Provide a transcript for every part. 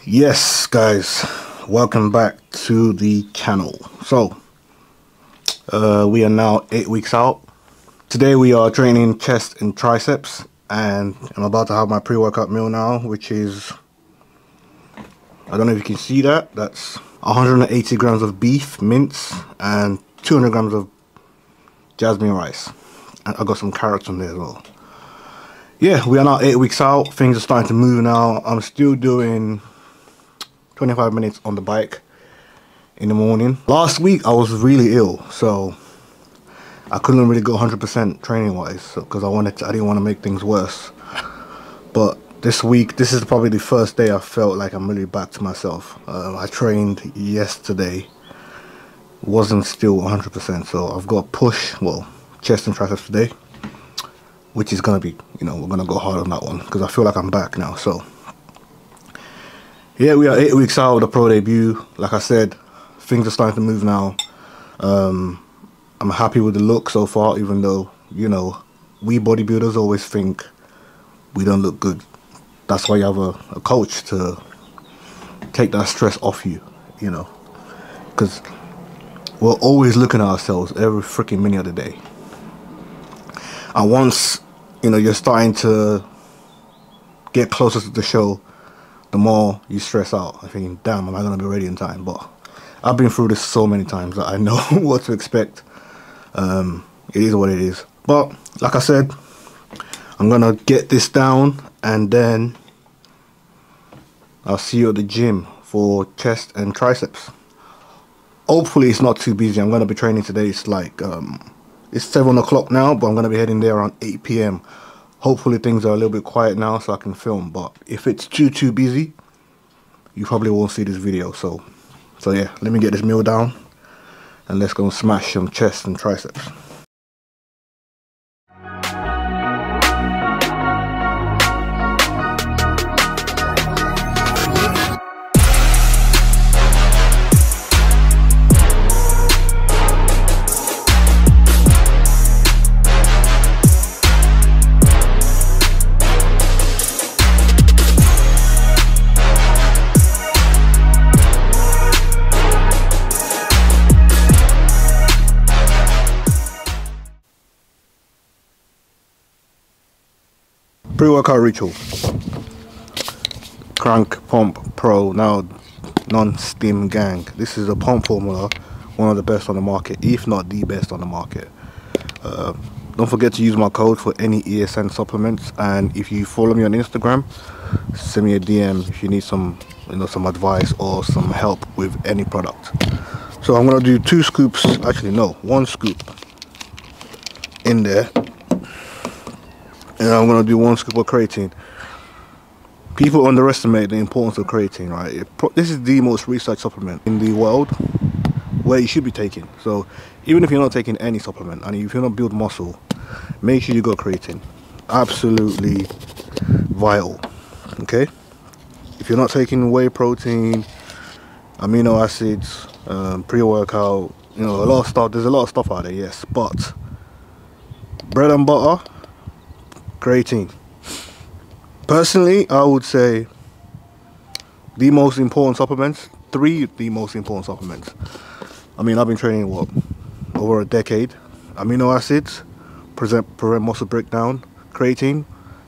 Yes guys, welcome back to the channel. So we are now 8 weeks out. Today we are training chest and triceps, and I'm about to have my pre-workout meal now, which is, I don't know if you can see that, that's 180 grams of beef mince and 200 grams of jasmine rice, and I got some carrots on there as well. Yeah, we are now 8 weeks out. Things are starting to move now. I'm still doing 25 minutes on the bike in the morning. Last week I was really ill, so I couldn't really go 100% training wise, because I didn't want to make things worse. But this week, this is probably the first day I felt like I'm really back to myself. I trained yesterday, wasn't still 100%, so I've got push, well, chest and triceps today, which is gonna be, we're gonna go hard on that one because I feel like I'm back now. So yeah, we are 8 weeks out of the pro debut. Like I said, things are starting to move now. I'm happy with the look so far, even though, we bodybuilders always think we don't look good. That's why you have a coach to take that stress off you, because we're always looking at ourselves every freaking minute of the day. And once, you're starting to get closer to the show, the more you stress out. I think, damn, am I going to be ready in time? But I've been through this so many times that I know what to expect. It is what it is. But like I said, I'm going to get this down and then I'll see you at the gym for chest and triceps. Hopefully it's not too busy. I'm going to be training today. It's like, it's 7 o'clock now, but I'm going to be heading there around 8 p.m. Hopefully things are a little bit quiet now so I can film, but if it's too busy, you probably won't see this video. So yeah, let me get this meal down and let's go and smash some chest and triceps. Pre-workout ritual: Crank Pump Pro, now non-steam gang. This is a pump formula, one of the best on the market, if not the best on the market. Don't forget to use my code for any ESN supplements, and if you follow me on Instagram, send me a DM if you need some some advice or some help with any product. So I'm gonna do 2 scoops, actually no, 1 scoop in there. And I'm going to do 1 scoop of creatine. People underestimate the importance of creatine, right? This is the most researched supplement in the world where you should be taking. So even if you're not taking any supplement and if you're not build muscle, make sure you got creatine. Absolutely vital, okay? If you're not taking whey protein, amino acids, pre-workout, a lot of stuff. There's a lot of stuff out there, yes. But bread and butter, creatine. Personally, I would say the most important supplements, 3 the most important supplements. I mean, I've been training over a decade. Amino acids prevent muscle breakdown, creatine,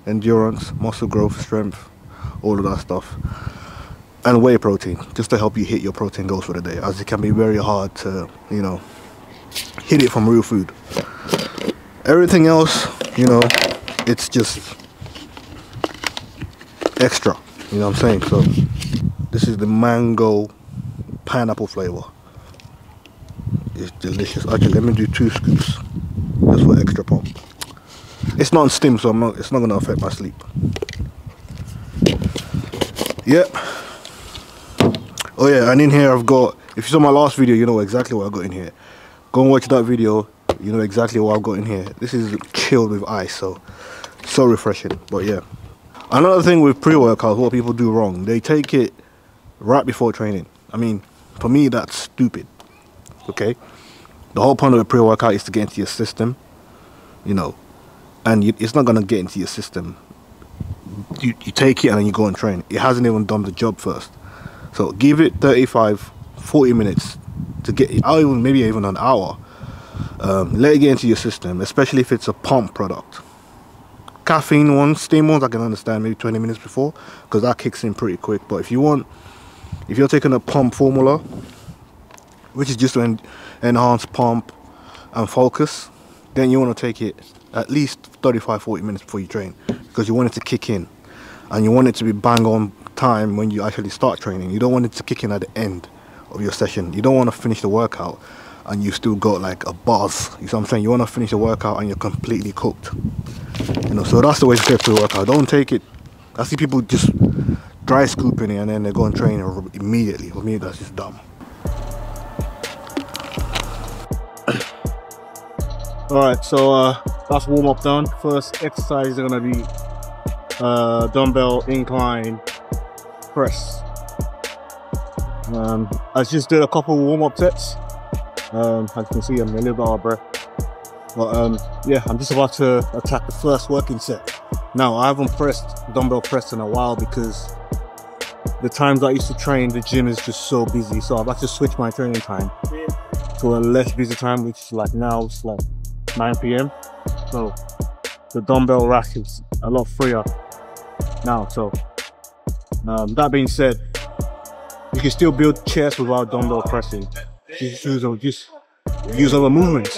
endurance, muscle growth, strength, all of that stuff, and whey protein, just to help you hit your protein goals for the day, as it can be very hard to hit it from real food. Everything else, it's just extra, what I'm saying? So this is the mango pineapple flavor. It's delicious. Actually, let me do 2 scoops just for extra pump. It's not steam, so it's not going to affect my sleep. Yep. Oh yeah, and in here I've got, if you saw my last video, you know exactly what I got in here. Go and watch that video, you know exactly what I've got in here. This is chilled with ice, so refreshing. But yeah, another thing with pre-workouts, what people do wrong, they take it right before training. I mean, for me, that's stupid. Okay, the whole point of a pre-workout is to get into your system, and it's not gonna get into your system. You take it and then you go and train. It hasn't even done the job first. So give it 35-40 minutes to get, maybe even an hour. Let it get into your system, especially if it's a pump product. Caffeine ones, steam ones, I can understand maybe 20 minutes before, because that kicks in pretty quick. But if you're taking a pump formula, which is just to enhance pump and focus, then you want to take it at least 35-40 minutes before you train, because you want it to kick in and you want it to be bang on time when you actually start training. You don't want it to kick in at the end of your session. You don't want to finish the workout and you still got like a buzz. You know what I'm saying? You want to finish the workout and you're completely cooked. You know, so that's the way to prepare for the workout. Don't take it. I see people just dry scooping it and then they go and train immediately. For me, that's just dumb. Alright, so that's warm up done. First exercise is gonna be dumbbell incline press. I just did a couple warm up sets. As you can see, I'm a little bit out of breath. But yeah, I'm just about to attack the first working set. Now, I haven't dumbbell pressed in a while because the times I used to train, the gym is just so busy. So I've had to switch my training time to a less busy time, which is like now, it's like 9 p.m. So the dumbbell rack is a lot freer now. So that being said, you can still build chest without dumbbell pressing. Just use other movements.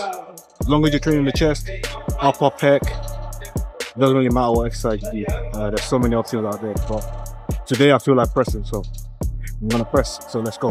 As long as you're training the chest, upper pec, it doesn't really matter what exercise you do. There's so many options out there. But today I feel like pressing, so I'm gonna press. So let's go.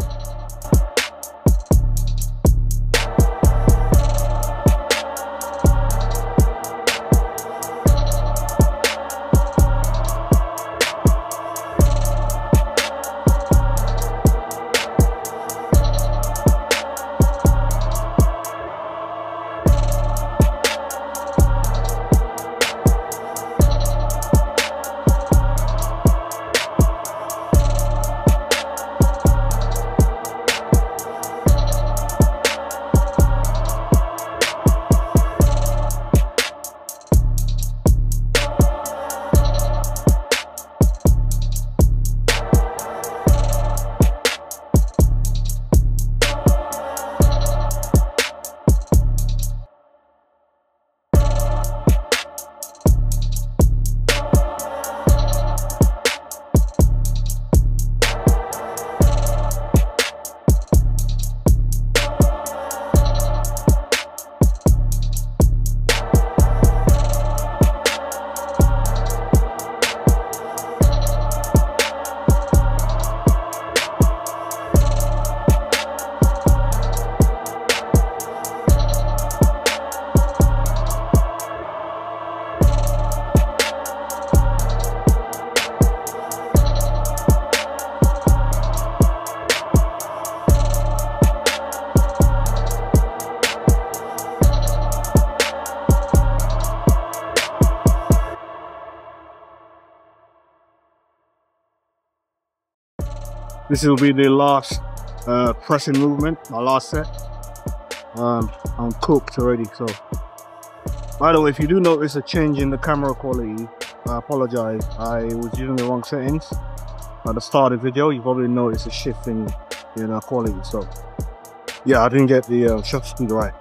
This will be the last pressing movement, my last set. I'm cooked already, so. By the way, if you do notice a change in the camera quality, I apologize. I was using the wrong settings at the start of the video. You probably noticed a shift in quality. So yeah, I didn't get the shutter speed right,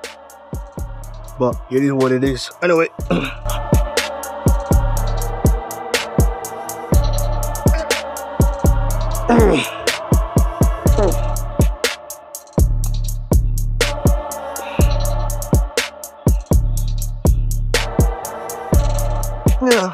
but it is what it is. Anyway. Yeah.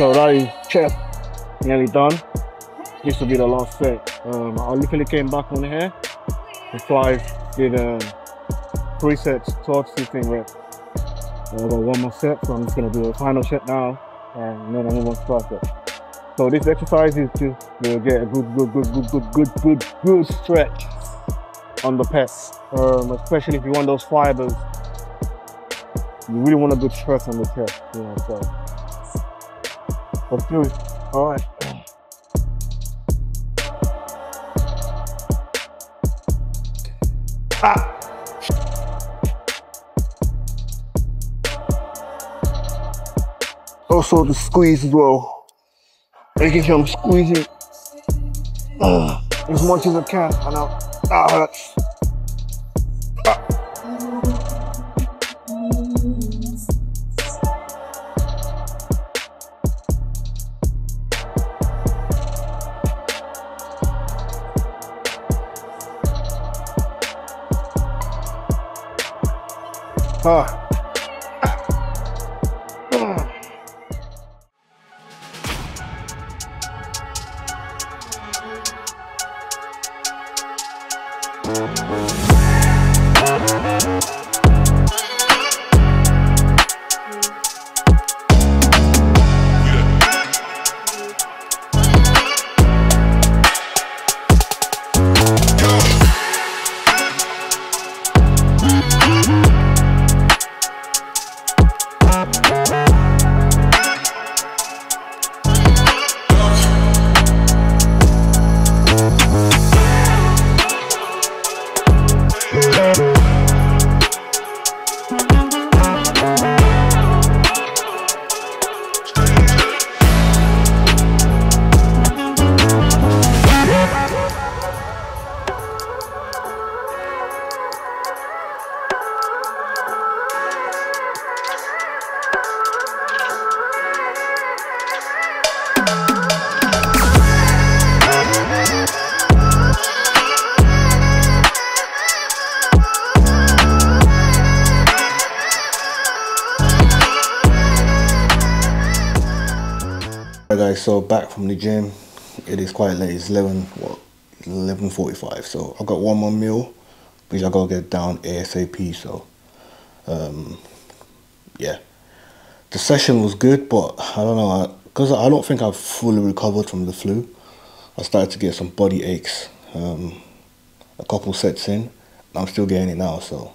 So that is chest nearly done. This will be the last set. I literally came back on here. The flies did 3 sets, 12 sitting reps. I've got 1 more set, so I'm just going to do a final set now, and then I'm move on to 5 sets. So this exercise is just to get a good stretch on the pec, especially if you want those fibers. You really want a good stretch on the chest, you know. So let's do it. All right. Also the squeeze as well. Making sure I'm squeezing as much as I can. I know that hurts. Guys, so back from the gym. It is quite late. It's 11:45. So I've got 1 more meal, which I gotta get down ASAP. So yeah, the session was good, but I don't know, because I don't think I've fully recovered from the flu. I started to get some body aches a couple sets in. I'm still getting it now, so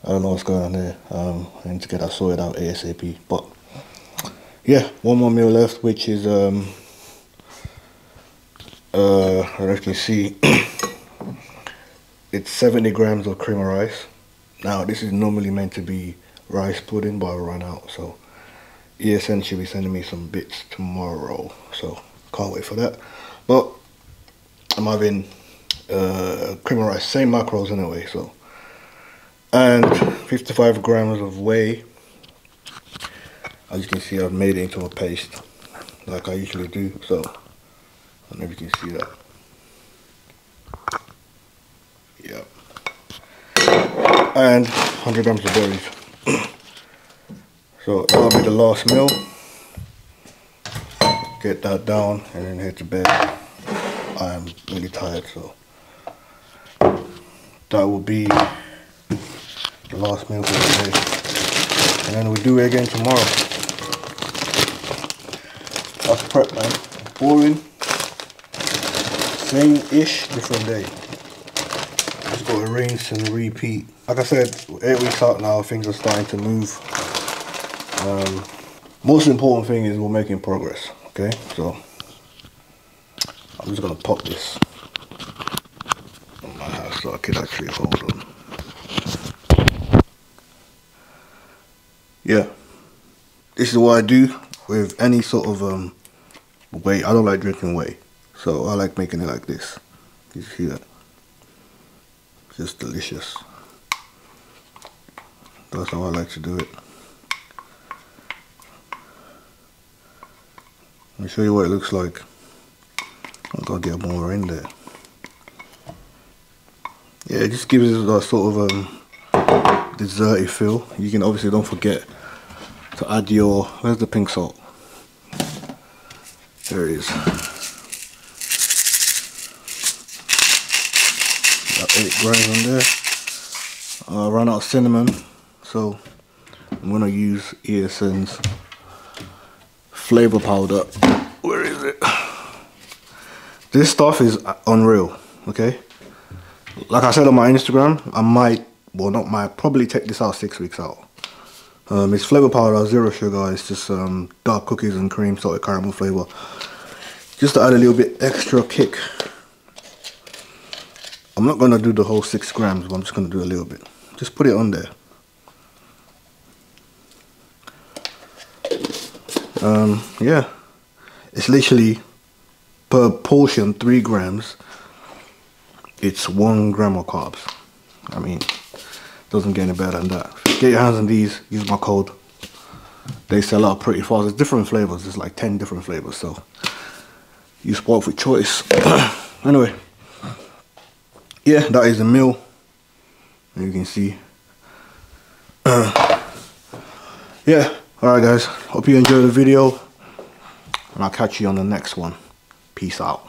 I don't know what's going on there. I need to get that sorted out ASAP. But yeah, 1 more meal left, which is as you can see, it's 70 grams of cream of rice. Now this is normally meant to be rice pudding, but I ran out, so ESN should be sending me some bits tomorrow, so can't wait for that. But I'm having cream of rice, same macros anyway, so, and 55 grams of whey. As you can see, I've made it into a paste like I usually do, so I don't know if you can see that. Yeah. And 100 grams of berries. So that'll be the last meal. Get that down and then head to bed. I am really tired, so that will be the last meal for the day. And then we'll do it again tomorrow. That's prep, man. Boring. Same-ish, different day. Just gotta rinse and repeat. Like I said, 8 weeks out now, things are starting to move. Most important thing is we're making progress. Okay, so I'm just gonna pop this on my house so I can actually hold on. Yeah, this is what I do with any sort of whey. I don't like drinking whey, so I like making it like this. You see that? Just delicious. That's how I like to do it. Let me show you what it looks like. I've got to get more in there. Yeah, it just gives it a sort of desserty feel. You can obviously, don't forget to add your, where's the pink salt? There it is. Got 8 grams on there. I ran out of cinnamon, so I'm gonna use ESN's flavor powder. Where is it? This stuff is unreal, okay? Like I said on my Instagram, I might, well not might, probably take this out 6 weeks out. It's flavor powder, 0 sugar, it's just dark cookies and cream, salted caramel flavor. Just to add a little bit extra kick. I'm not gonna do the whole 6 grams, but I'm just gonna do a little bit. Just put it on there. Yeah, it's literally per portion 3 grams. It's 1 gram of carbs. I mean, doesn't get any better than that. Get your hands on these, use my code. They sell out pretty fast. There's different flavors, there's like 10 different flavors, so you sport with choice. Anyway, yeah, that is the meal. You can see. Yeah, alright guys, hope you enjoyed the video, and I'll catch you on the next one. Peace out.